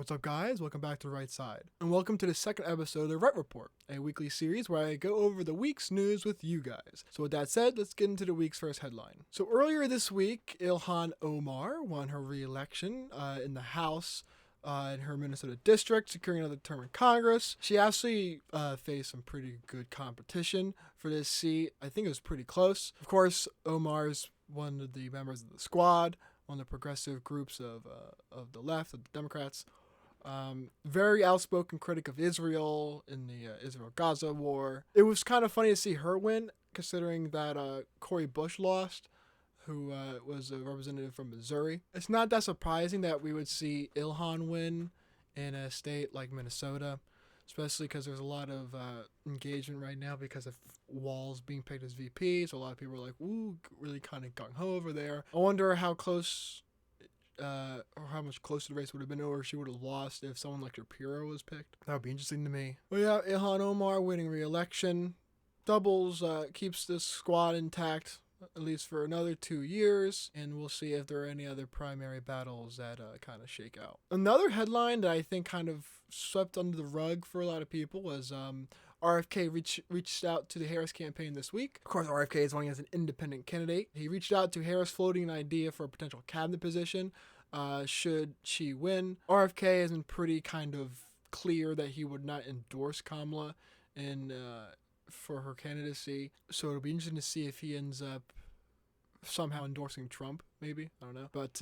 What's up, guys? Welcome back to The Right Side. And welcome to the second episode of The Right Report, a weekly series where I go over the week's news with you guys. So with that said, let's get into the week's first headline. So earlier this week, Ilhan Omar won her re-election in the House in her Minnesota district, securing another term in Congress. She actually faced some pretty good competition for this seat. I think it was pretty close. Of course, Omar's one of the members of the squad, one of the progressive groups of the left, of the Democrats. Very outspoken critic of Israel in the Israel-Gaza war. It was kind of funny to see her win, considering that Cori Bush lost, who was a representative from Missouri. It's not that surprising that we would see Ilhan win in a state like Minnesota, especially because there's a lot of engagement right now because of Walz being picked as VP, so a lot of people are like, ooh, really kind of gung-ho over there. I wonder how close... or how much closer the race would have been, or she would have lost if someone like Shapiro was picked. That would be interesting to me. But yeah, Ilhan Omar winning re-election. Doubles keeps this squad intact, at least for another 2 years, and we'll see if there are any other primary battles that kind of shake out. Another headline that I think kind of swept under the rug for a lot of people was RFK reached out to the Harris campaign this week. Of course, RFK is running as an independent candidate. He reached out to Harris floating an idea for a potential cabinet position should she win. RFK has been pretty kind of clear that he would not endorse Kamala for her candidacy. So it'll be interesting to see if he ends up somehow endorsing Trump, maybe. I don't know. But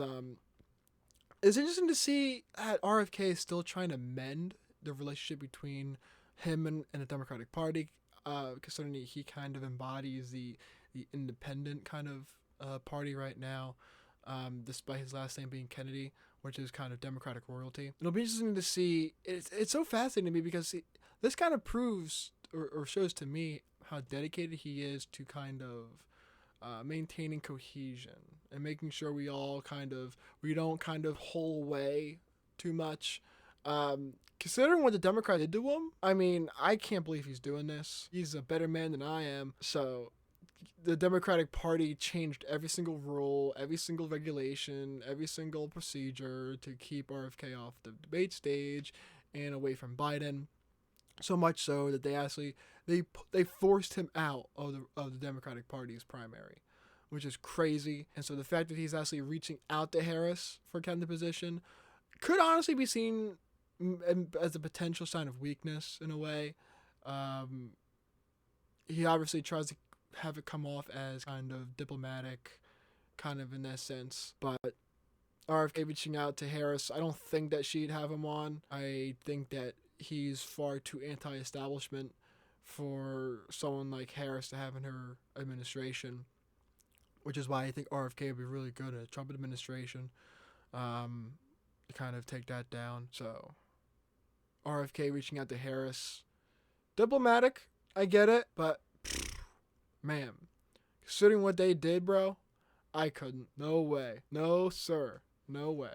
it's interesting to see that RFK is still trying to mend the relationship between him and the Democratic Party, considering he kind of embodies the independent kind of party right now, despite his last name being Kennedy, which is kind of Democratic royalty. It'll be interesting to see. It's so fascinating to me because this kind of proves or shows to me how dedicated he is to kind of maintaining cohesion and making sure we don't kind of hold away too much. Considering what the Democrats did to him, I mean, I can't believe he's doing this. He's a better man than I am. So the Democratic Party changed every single rule, every single regulation, every single procedure to keep RFK off the debate stage and away from Biden. So much so that they forced him out of the Democratic Party's primary, which is crazy. And so the fact that he's actually reaching out to Harris for a candidate position could honestly be seen as a potential sign of weakness in a way. He obviously tries to have it come off as kind of diplomatic, kind of in that sense. But RFK reaching out to Harris, I don't think that she'd have him on. I think that he's far too anti-establishment for someone like Harris to have in her administration, which is why I think RFK would be really good at a Trump administration to kind of take that down. So RFK reaching out to Harris, diplomatic, I get it, but man, considering what they did, bro, I couldn't. No way. No, sir. No way.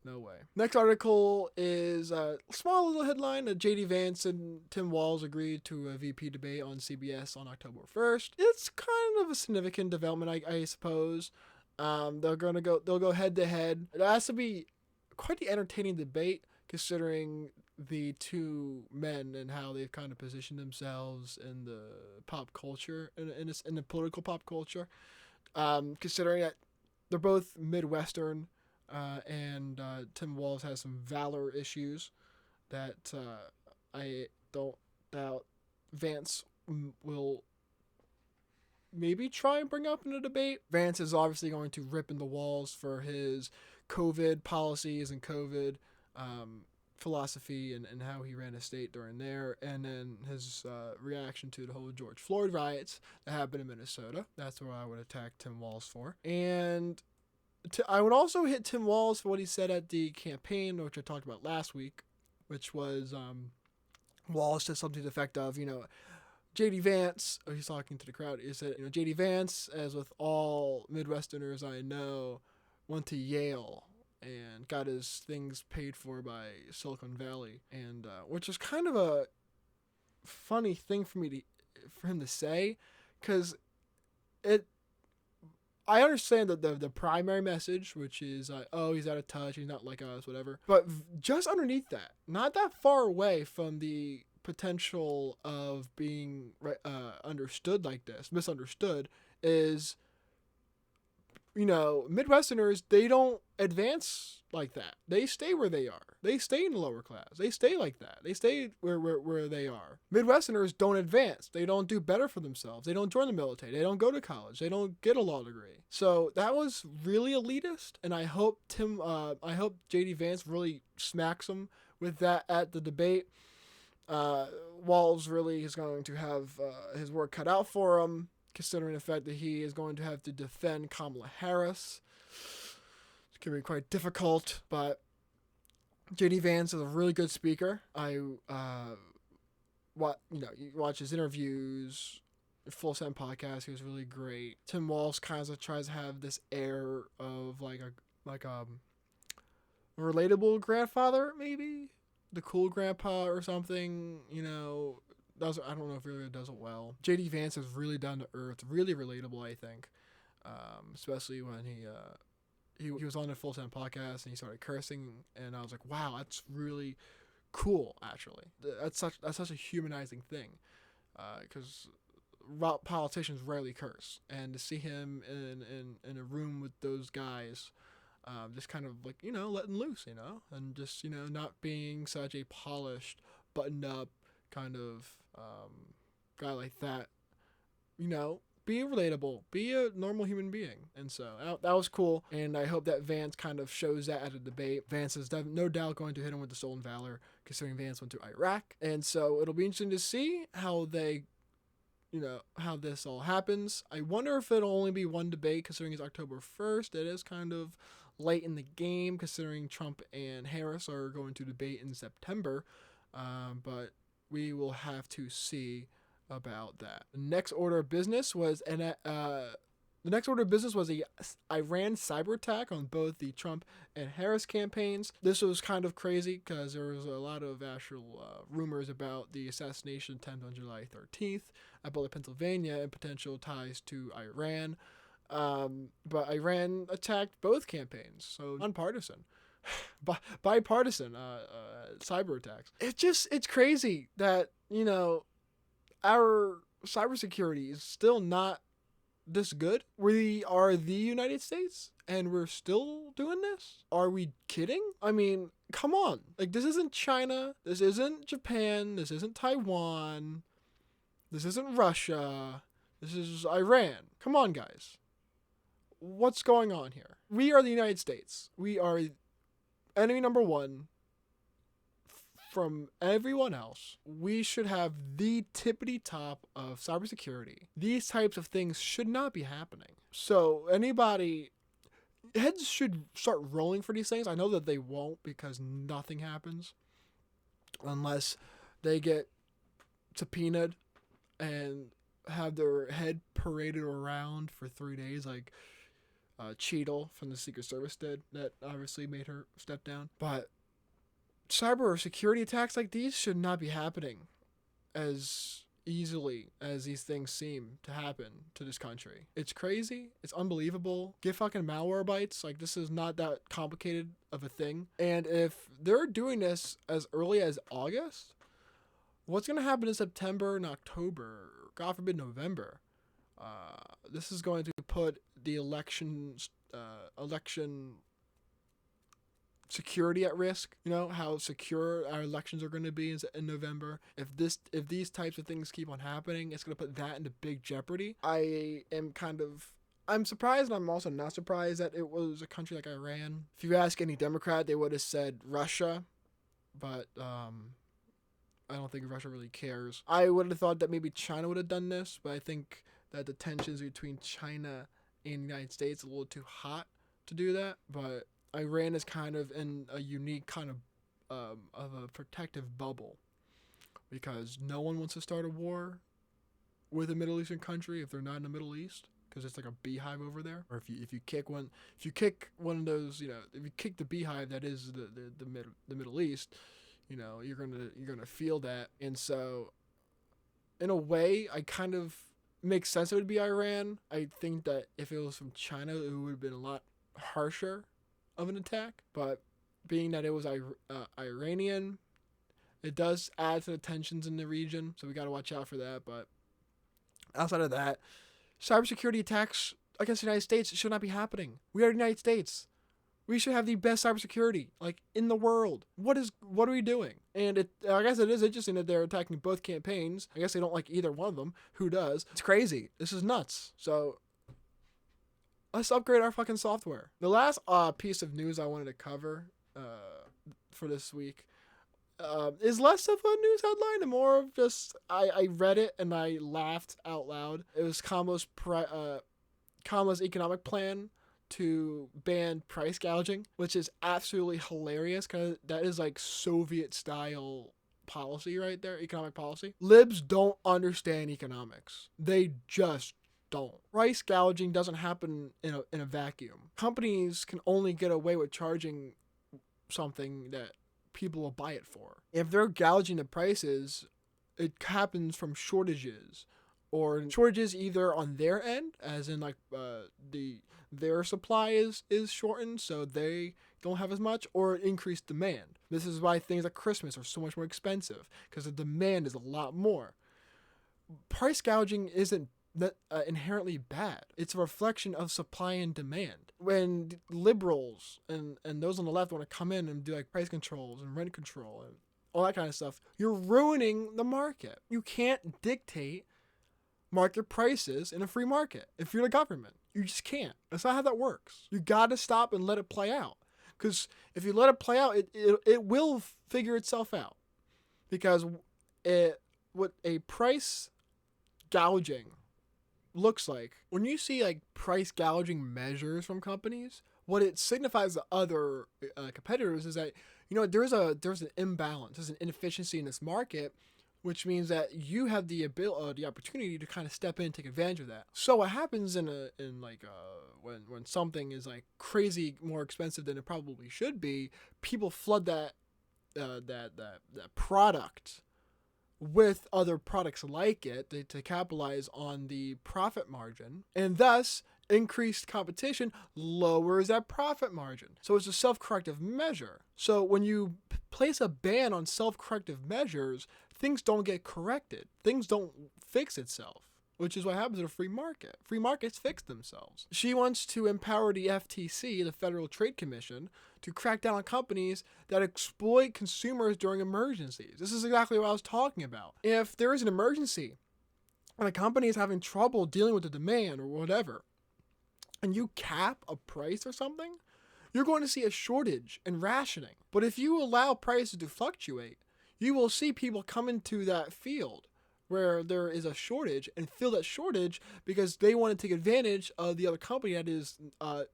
No way. Next article is a small little headline. JD Vance and Tim Walz agreed to a VP debate on CBS on October 1st. It's kind of a significant development, I suppose. They'll go head to head. It has to be quite the entertaining debate, considering the two men and how they've kind of positioned themselves in the pop culture, in the political pop culture. Considering that they're both Midwestern, and Tim Walz has some valor issues that I don't doubt Vance will maybe try and bring up in a debate. Vance is obviously going to rip into Walz for his COVID policies and COVID philosophy and how he ran his state during there, and then his reaction to the whole George Floyd riots that happened in Minnesota. That's what I would attack Tim Walz for. And I would also hit Tim Walz for what he said at the campaign, which I talked about last week, which was Walz said something to the effect of, J.D. Vance, he's talking to the crowd, he said, J.D. Vance, as with all Midwesterners I know, went to Yale and got his things paid for by Silicon Valley, and which is kind of a funny thing for him to say, because I understand that the primary message, which is, oh, he's out of touch, he's not like us, whatever. But just underneath that, not that far away from the potential of being understood like this, misunderstood, is, Midwesterners, they don't advance like that. They stay where they are. They stay in the lower class. They stay like that. They stay where they are. Midwesterners don't advance. They don't do better for themselves. They don't join the military. They don't go to college. They don't get a law degree. So that was really elitist, and I hope JD Vance really smacks him with that at the debate. Walz really is going to have his work cut out for him, considering the fact that he is going to have to defend Kamala Harris. It's going to be quite difficult, but JD Vance is a really good speaker. You watch his interviews, Full Send podcast, he was really great. Tim Walz kind of tries to have this air of like a relatable grandfather, maybe? The cool grandpa or something, I don't know if he really does it well. JD Vance is really down to earth, really relatable, I think. Especially when he was on the Full Send podcast and he started cursing, and I was like, wow, that's really cool. Actually, that's such a humanizing thing, because politicians rarely curse, and to see him in a room with those guys. Just kind of like, letting loose, and just, not being such a polished, buttoned up kind of guy like that, be relatable, be a normal human being. And so that was cool, and I hope that Vance kind of shows that at a debate. Vance is no doubt going to hit him with the stolen valor, considering Vance went to Iraq, and so it'll be interesting to see how how this all happens. I wonder if it'll only be one debate, considering it's October 1st. It is kind of late in the game, considering Trump and Harris are going to debate in September, but we will have to see about that. The next order of business was a Iran cyber attack on both the Trump and Harris campaigns. This was kind of crazy because there was a lot of actual rumors about the assassination attempt on July 13th at Butler, Pennsylvania, and potential ties to Iran. But Iran attacked both campaigns, so nonpartisan, bipartisan cyber attacks. It's crazy that, our cybersecurity is still not this good. We are the United States, and we're still doing this? Are we kidding? I mean, come on. Like, this isn't China. This isn't Japan. This isn't Taiwan. This isn't Russia. This is Iran. Come on, guys. What's going on here? We are the United States. We are enemy number one from everyone else. We should have the tippity top of cybersecurity. These types of things should not be happening. So heads should start rolling for these things. I know that they won't, because nothing happens unless they get subpoenaed and have their head paraded around for 3 days, like Cheadle from the Secret Service did. That obviously made her step down. But cyber security attacks like these should not be happening as easily as these things seem to happen to this country. It's crazy. It's unbelievable. Get fucking malware bites. Like, this is not that complicated of a thing. And if they're doing this as early as August, what's going to happen in September and October, God forbid November? This is going to put the election security at risk. How secure our elections are going to be in November. If these types of things keep on happening, it's going to put that into big jeopardy. I'm surprised, and I'm also not surprised that it was a country like Iran. If you ask any Democrat, they would have said Russia, but I don't think Russia really cares. I would have thought that maybe China would have done this, but I think that the tensions between China and the United States are a little too hot to do that. But Iran is kind of in a unique kind of a protective bubble, because no one wants to start a war with a Middle Eastern country if they're not in the Middle East, because it's like a beehive over there. Or if you kick one of those, if you kick the beehive that is the Middle East, you're gonna feel that. And so, in a way, I kind of makes sense it would be Iran. I think that if it was from China, it would have been a lot harsher of an attack. But being that it was Iranian, it does add to the tensions in the region. So we got to watch out for that. But outside of that, cybersecurity attacks against the United States should not be happening. We are the United States. We should have the best cybersecurity, like, in the world. What are we doing? And I guess it is interesting that they're attacking both campaigns. I guess they don't like either one of them. Who does? It's crazy. This is nuts. So let's upgrade our fucking software. The last piece of news I wanted to cover for this week is less of a news headline and more of just I read it and I laughed out loud. It was Kamala's economic plan to ban price gouging, which is absolutely hilarious because that is like Soviet style policy right there, economic policy. Libs don't understand economics. They just don't. Price gouging doesn't happen in a vacuum. Companies can only get away with charging something that people will buy it for. If they're gouging the prices, it happens from shortages, or shortages either on their end, as in like their supply is shortened, so they don't have as much, or increased demand. This is why things like Christmas are so much more expensive, because the demand is a lot more. Price gouging isn't inherently bad. It's a reflection of supply and demand. When liberals and those on the left want to come in and do like price controls and rent control and all that kind of stuff, you're ruining the market. You can't dictate market prices in a free market if you're the government. You just can't. That's not how that works. You gotta stop and let it play out. Because if you let it play out, it will figure itself out. Because what a price gouging looks like, when you see like price gouging measures from companies, what it signifies to other competitors is that, you know, there's an imbalance, there's an inefficiency in this market, which means that you have the opportunity to kind of step in and take advantage of that. So what happens when something is like crazy more expensive than it probably should be, people flood that product with other products like it to capitalize on the profit margin, and thus increased competition lowers that profit margin. So it's a self-corrective measure. So when you place a ban on self-corrective measures, things don't get corrected. Things don't fix itself, which is what happens in a free market. Free markets fix themselves. She wants to empower the FTC, the Federal Trade Commission, to crack down on companies that exploit consumers during emergencies. This is exactly what I was talking about. If there is an emergency and a company is having trouble dealing with the demand or whatever, and you cap a price or something, you're going to see a shortage and rationing. But if you allow prices to fluctuate, you will see people come into that field where there is a shortage and fill that shortage because they want to take advantage of the other company that is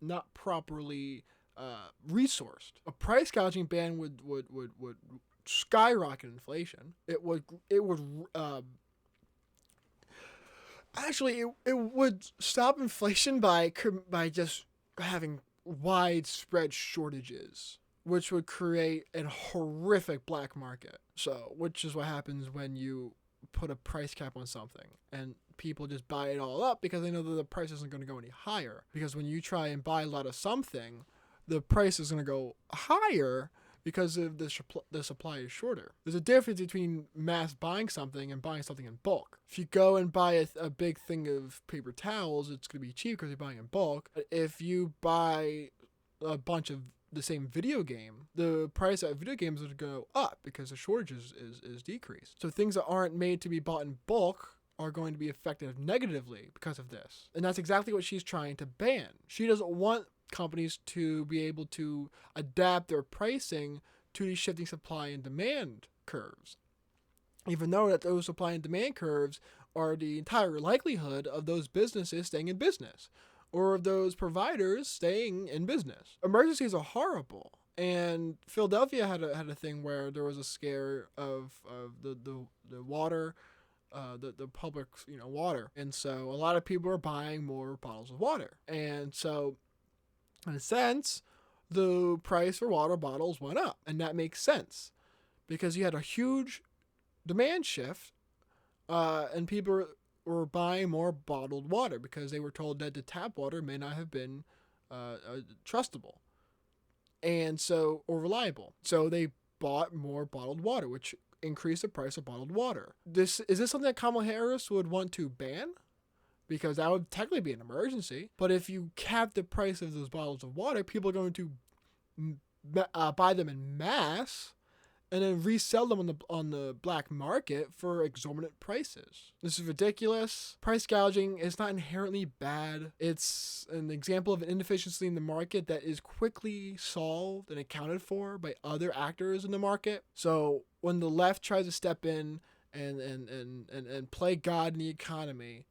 not properly resourced. A price gouging ban would skyrocket inflation. It would stop inflation by just having widespread shortages, which would create a horrific black market. So, which is what happens when you put a price cap on something and people just buy it all up because they know that the price isn't going to go any higher. Because when you try and buy a lot of something, the price is going to go higher because of the supply is shorter. There's a difference between mass buying something and buying something in bulk. If you go and buy a big thing of paper towels, it's going to be cheap because you're buying in bulk. If you buy a bunch of the same video game, the price of video games would go up because the shortage is decreased. So things that aren't made to be bought in bulk are going to be affected negatively because of this. And that's exactly what she's trying to ban. She doesn't want companies to be able to adapt their pricing to these shifting supply and demand curves, even though that those supply and demand curves are the entire likelihood of those businesses staying in business or of those providers staying in business. Emergencies are horrible, and Philadelphia had a thing where there was a scare of the water, the public water, and so a lot of people were buying more bottles of water, and so in a sense, the price for water bottles went up. And that makes sense because you had a huge demand shift and people were buying more bottled water because they were told that the tap water may not have been trustable or reliable. So they bought more bottled water, which increased the price of bottled water. Is this something that Kamala Harris would want to ban? Because that would technically be an emergency. But if you cap the price of those bottles of water, people are going to buy them in mass and then resell them on the black market for exorbitant prices. This is ridiculous. Price gouging is not inherently bad. It's an example of an inefficiency in the market that is quickly solved and accounted for by other actors in the market. So when the left tries to step in and play God in the economy,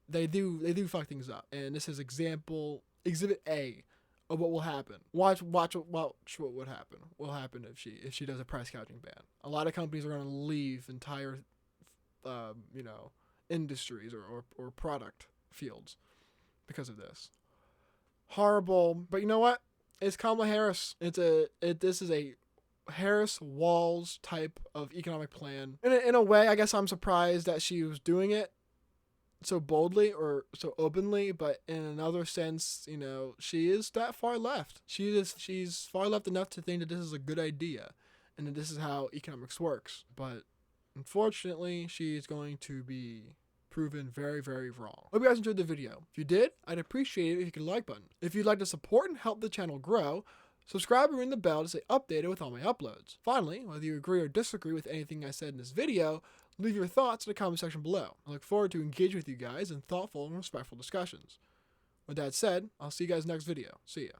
they do fuck things up. And this is exhibit A of what will happen. Watch what would happen. What will happen if she does a price gouging ban? A lot of companies are going to leave entire, industries or product fields because of this. Horrible. But you know what? It's Kamala Harris. This is a Harris-Walz type of economic plan. In a way, I guess I'm surprised that she was doing it so boldly or so openly, but in another sense, she is that far left. She's far left enough to think that this is a good idea and that this is how economics works. But unfortunately, she is going to be proven very, very wrong. Hope you guys enjoyed the video. If you did, I'd appreciate it if you could like button. If you'd like to support and help the channel grow, subscribe and ring the bell to stay updated with all my uploads. Finally, whether you agree or disagree with anything I said in this video, leave your thoughts in the comment section below. I look forward to engaging with you guys in thoughtful and respectful discussions. With that said, I'll see you guys next video. See ya.